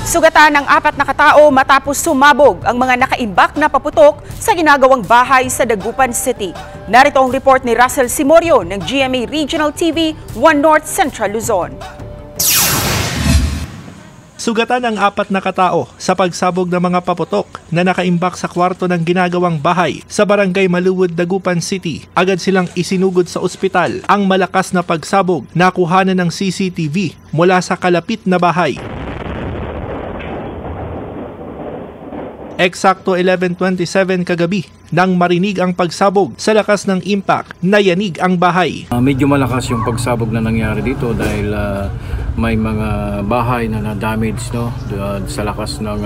Sugatan ng 4 na katao matapos sumabog ang mga nakaimbak na paputok sa ginagawang bahay sa Dagupan City. Narito ang report ni Russell Simorio ng GMA Regional TV 1 North Central Luzon. Sugatan ang 4 na katao sa pagsabog ng mga paputok na nakaimbak sa kwarto ng ginagawang bahay sa Barangay Maluwod, Dagupan City. Agad silang isinugod sa ospital. Ang malakas na pagsabog nakuhanan ng CCTV mula sa kalapit na bahay. Eksakto 11:27 kagabi nang marinig ang pagsabog sa lakas ng impact, nayanig ang bahay. Medyo malakas yung pagsabog na nangyari dito dahil may mga bahay na na-damage sa lakas ng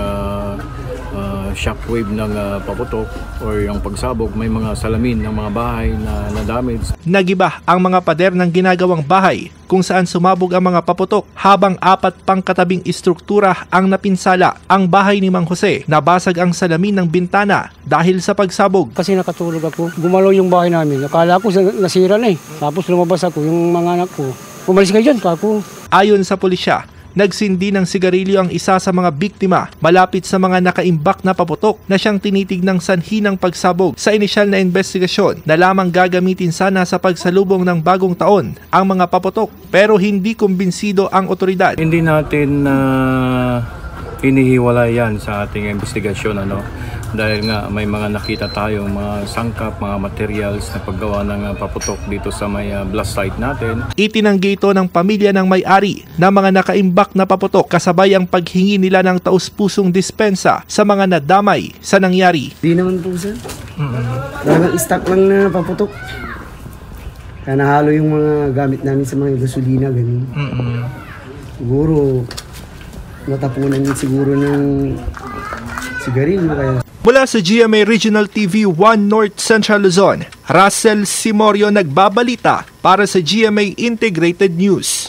shockwave ng paputok or yung pagsabog. May mga salamin ng mga bahay na na-damage. Nagiba ang mga pader ng ginagawang bahay kung saan sumabog ang mga paputok habang 4 pang katabing istruktura ang napinsala. Ang bahay ni Mang Jose, nabasag ang salamin ng bintana dahil sa pagsabog. Kasi nakatulog ako, gumalaw yung bahay namin. Akala ko nasira na eh. Tapos lumabas ako, yung mga anak ko. Umalis kayo dyan, kako. Ayon sa pulisya, nagsindi ng sigarilyo ang isa sa mga biktima malapit sa mga nakaimbak na paputok na siyang tinitignang sanhi ng pagsabog. Sa inisyal na investigasyon na lamang gagamitin sana sa pagsalubong ng bagong taon ang mga paputok, pero hindi kumbinsido ang otoridad. Hindi natin inihiwala yan sa ating investigasyon dahil nga may mga nakita tayong mga sangkap, mga materials na paggawa ng paputok dito sa may blast site natin. Itinanggi ito ng pamilya ng may-ari na mga nakaimbak na paputok kasabay ang paghingi nila ng taus-pusong dispensa sa mga nadamay sa nangyari. Di naman po sir. Talagang stock lang na paputok. Kaya nahalo yung mga gamit namin sa mga gasolina, ganun. Siguro natapunan siguro ng sigarilyo kaya. Mula sa GMA Regional TV 1 North Central Luzon, Russell Simorio nagbabalita para sa GMA Integrated News.